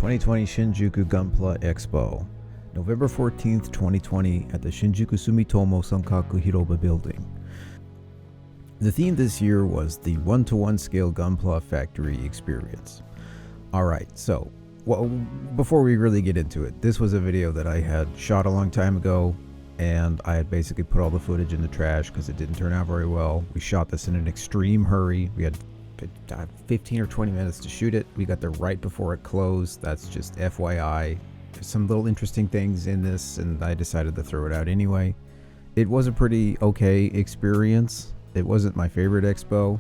2020 Shinjuku Gunpla Expo, November 14th, 2020 at the Shinjuku Sumitomo Sankaku Hiroba building. The theme this year was the 1-to-1 scale Gunpla factory experience. Alright, so before we really get into it, this was a video that I had shot a long time ago, and I had basically put all the footage in the trash because it didn't turn out very well. We shot this in an extreme hurry. We had 15 or 20 minutes to shoot it. We got there right before it closed. That's just FYI. There's some little interesting things in this, and I decided to throw it out anyway. It was a pretty okay experience. It wasn't my favorite expo,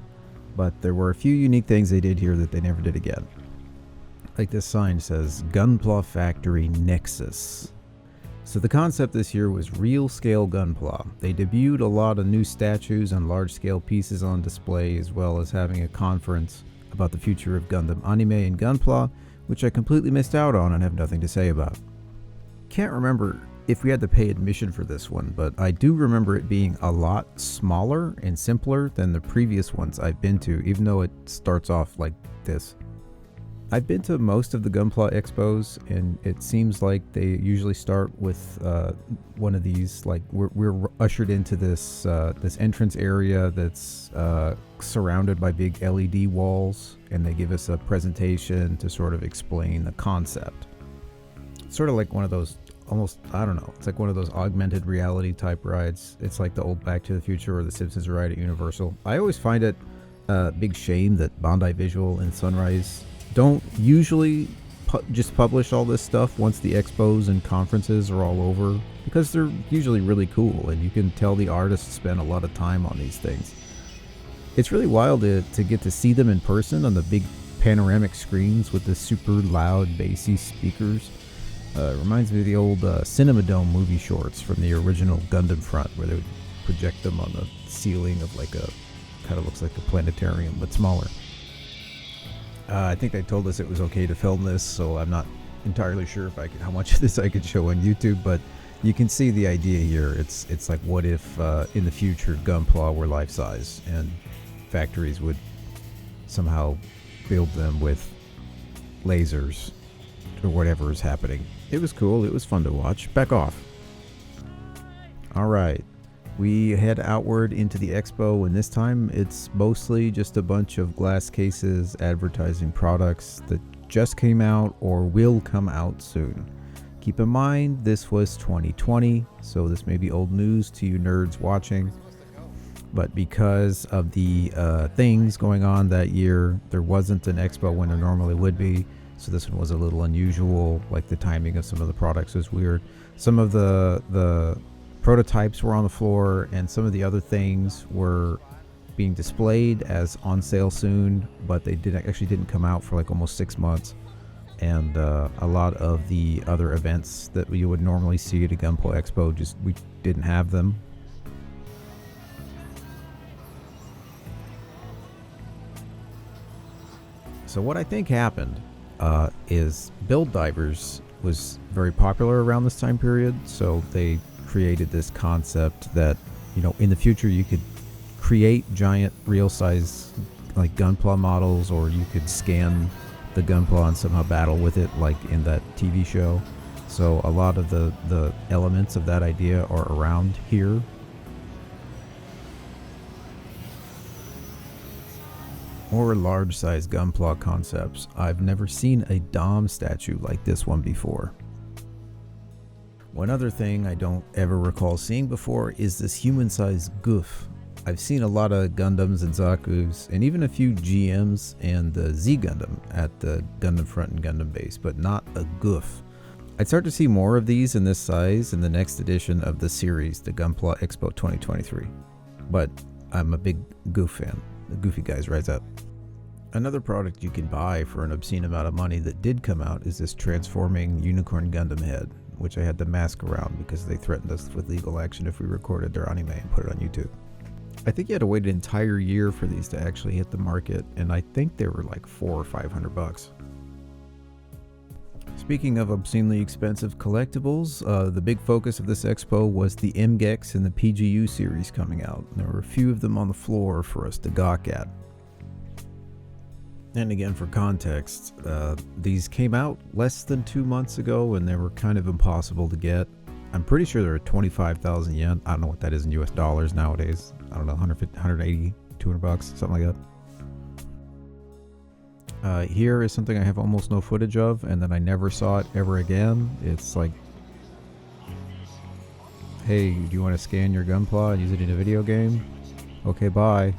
but there were a few unique things they did here that they never did again. Like this sign says, Gunpla Factory Nexus. So the concept this year was real scale Gunpla. They debuted a lot of new statues and large scale pieces on display, as well as having a conference about the future of Gundam anime and Gunpla, which I completely missed out on and have nothing to say about. Can't remember if we had to pay admission for this one, but I do remember it being a lot smaller and simpler than the previous ones I've been to, even though it starts off like this. I've been to most of the Gunpla Expos, and it seems like they usually start with one of these, like we're ushered into this this entrance area that's surrounded by big LED walls, and they give us a presentation to sort of explain the concept. It's sort of like one of those, almost, I don't know, it's like one of those augmented reality type rides. It's like the old Back to the Future or the Simpsons ride at Universal. I always find it a big shame that Bandai Visual and Sunrise don't usually just publish all this stuff once the expos and conferences are all over, because they're usually really cool and you can tell the artists spend a lot of time on these things. It's really wild to get to see them in person on the big panoramic screens with the super loud bassy speakers. It reminds me of the old Cinema Dome movie shorts from the original Gundam Front, where they would project them on the ceiling of like a, kind of looks like a planetarium but smaller. I think they told us it was okay to film this, so I'm not entirely sure if how much of this I could show on YouTube, but you can see the idea here. It's like, what if in the future Gunpla were life-size and factories would somehow build them with lasers or whatever is happening. It was cool. It was fun to watch. Back off. All right. We head outward into the expo, and this time it's mostly just a bunch of glass cases advertising products that just came out or will come out soon. Keep in mind, this was 2020, so this may be old news to you nerds watching, but because of the things going on that year, there wasn't an expo when there normally would be, so this one was a little unusual. Like the timing of some of the products was weird. Some of the prototypes were on the floor, and some of the other things were being displayed as on sale soon, but they didn't come out for like almost 6 months. And a lot of the other events that you would normally see at a Gunpla Expo, we didn't have them. So what I think happened is Build Divers was very popular around this time period, so they created this concept that, you know, in the future you could create giant real size like Gunpla models, or you could scan the Gunpla and somehow battle with it like in that TV show. So a lot of the elements of that idea are around here. More large size Gunpla concepts. I've never seen a Dom statue like this one before. One other thing I don't ever recall seeing before is this human-sized goof. I've seen a lot of Gundams and Zakus, and even a few GMs and the Z Gundam at the Gundam Front and Gundam Base, but not a goof. I'd start to see more of these in this size in the next edition of the series, the Gunpla Expo 2023. But I'm a big goof fan. The goofy guys rise up. Another product you can buy for an obscene amount of money that did come out is this transforming Unicorn Gundam head, which I had to mask around because they threatened us with legal action if we recorded their anime and put it on YouTube. I think you had to wait an entire year for these to actually hit the market, and I think they were like $400 or $500. Speaking of obscenely expensive collectibles, the big focus of this expo was the MGEX and the PGU series coming out. There were a few of them on the floor for us to gawk at. And again, for context, these came out less than 2 months ago and they were kind of impossible to get. I'm pretty sure they're 25,000 yen. I don't know what that is in US dollars nowadays. I don't know, 150, 180, 200 bucks, something like that. Here is something I have almost no footage of, and then I never saw it ever again. It's like, hey, do you want to scan your Gunpla and use it in a video game? Okay, bye.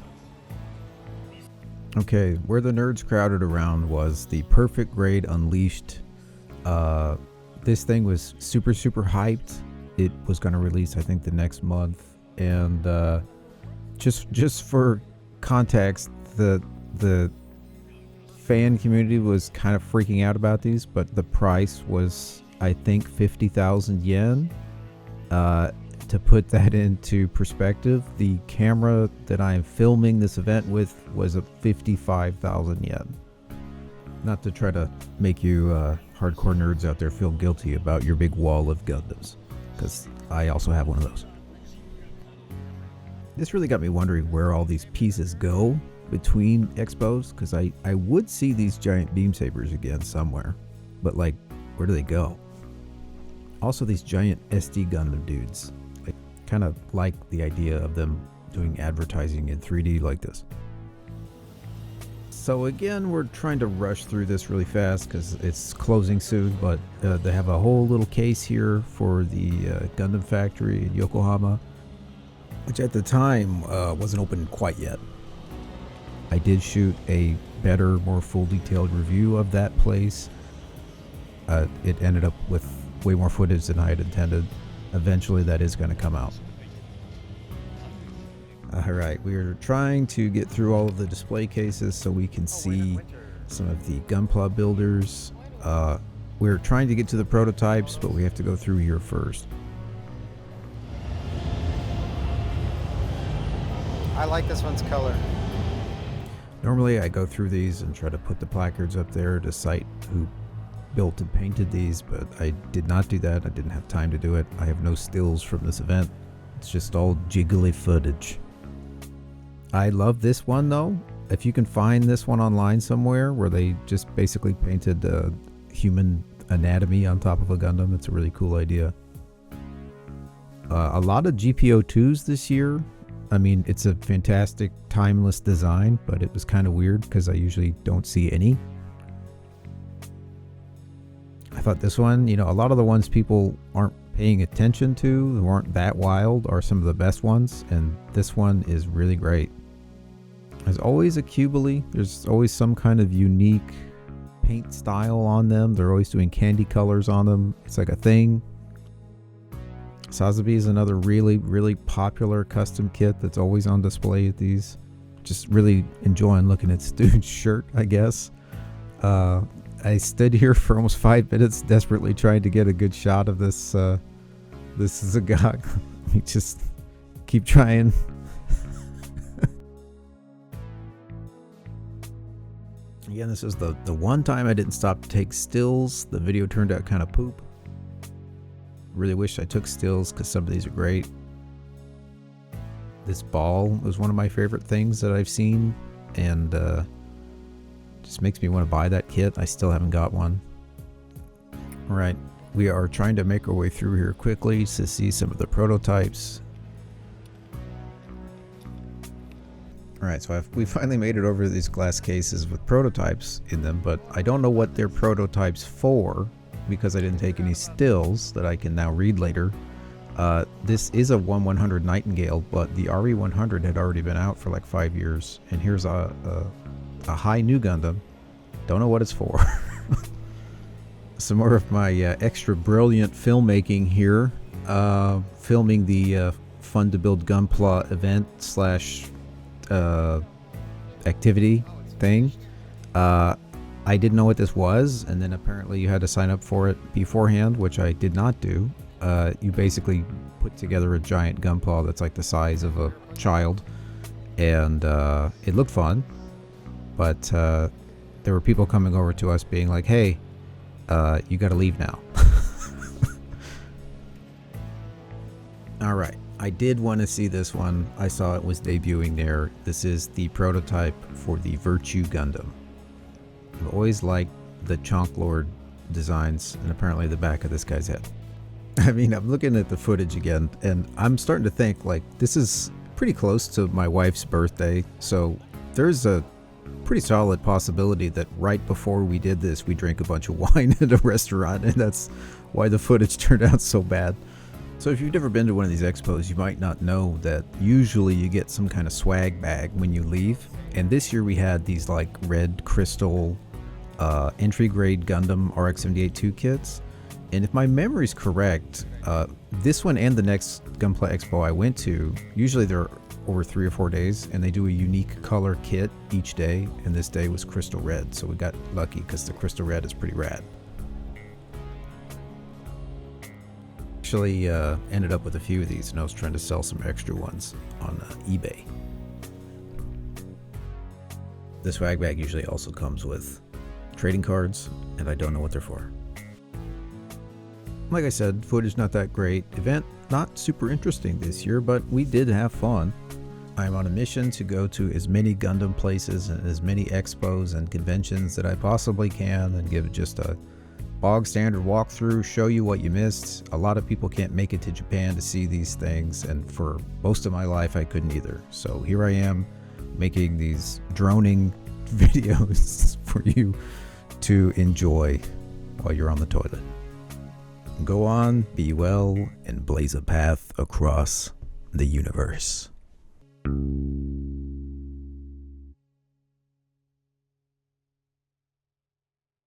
Okay, where the nerds crowded around was the Perfect Grade Unleashed. This thing was super hyped. It was going to release, I think, the next month. And just for context, the fan community was kind of freaking out about these, but the price was, I think, 50,000 yen. To put that into perspective, the camera that I am filming this event with was a 55,000 yen. Not to try to make you hardcore nerds out there feel guilty about your big wall of Gundams, because I also have one of those. This really got me wondering where all these pieces go between expos, because I would see these giant beam sabers again somewhere, but like, where do they go? Also, these giant SD Gundam dudes. I kind of like the idea of them doing advertising in 3D like this. So again, we're trying to rush through this really fast because it's closing soon, but they have a whole little case here for the Gundam factory in Yokohama, which at the time wasn't open quite yet. I did shoot a better, more full detailed review of that place. It ended up with way more footage than I had intended. Eventually that is going to come out. Alright, we are trying to get through all of the display cases so we can see some of the Gunpla builders. We're trying to get to the prototypes, but we have to go through here first. I like this one's color. Normally I go through these and try to put the placards up there to cite who built and painted these, but I did not do that. I didn't have time to do it. I have no stills from this event. It's just all jiggly footage. I love this one though. If you can find this one online somewhere where they just basically painted human anatomy on top of a Gundam, it's a really cool idea. A lot of GPO2s this year. I mean, it's a fantastic timeless design, but it was kind of weird because I usually don't see any. I thought this one, you know, a lot of the ones people aren't paying attention to, who aren't that wild, are some of the best ones, and this one is really great. There's always a Cubily. There's always some kind of unique paint style on them. They're always doing candy colors on them. It's like a thing. Sazabi is another really popular custom kit that's always on display at these. Just really enjoying looking at Stu's shirt, I guess. I stood here for almost 5 minutes desperately trying to get a good shot of this this is a guy. We just keep trying. Again, this is the one time I didn't stop to take stills. The video turned out kind of poop. Really wish I took stills because some of these are great. This ball was one of my favorite things that I've seen, and just makes me want to buy that kit. I still haven't got one. Alright, we are trying to make our way through here quickly to see some of the prototypes. Alright, so we finally made it over these glass cases with prototypes in them, but I don't know what they're prototypes for because I didn't take any stills that I can now read later. This is a 1/100 Nightingale, but the RE100 had already been out for like 5 years, and here's a high new Gundam. Don't know what it's for. Some more of my extra brilliant filmmaking here. Filming the Fun to Build Gunpla event slash activity thing. I didn't know what this was, and then apparently you had to sign up for it beforehand, which I did not do. You basically put together a giant Gunpla that's like the size of a child, and it looked fun, but there were people coming over to us being like, hey, you gotta leave now. Alright, I did want to see this one. I saw it was debuting there. This is the prototype for the Virtue Gundam. I've always liked the Chonk Lord designs and apparently the back of this guy's head. I mean, I'm looking at the footage again and I'm starting to think like this is pretty close to my wife's birthday. So there's a pretty solid possibility that right before we did this, we drank a bunch of wine at a restaurant, and that's why the footage turned out so bad. So if you've never been to one of these expos, you might not know that usually you get some kind of swag bag when you leave. And this year we had these like red crystal entry grade Gundam RX-78-2 kits. And if my memory's correct, this one and the next Gunpla Expo I went to, usually they're over 3 or 4 days, and they do a unique color kit each day, and this day was crystal red, so we got lucky because the crystal red is pretty rad. Actually ended up with a few of these, and I was trying to sell some extra ones on eBay. The swag bag usually also comes with trading cards, and I don't know what they're for. Like I said, footage not that great. Event not super interesting this year, but we did have fun. I'm on a mission to go to as many Gundam places and as many expos and conventions that I possibly can and give just a bog standard walkthrough, show you what you missed. A lot of people can't make it to Japan to see these things, and for most of my life I couldn't either. So here I am making these droning videos for you to enjoy while you're on the toilet. Go on, be well, and blaze a path across the universe.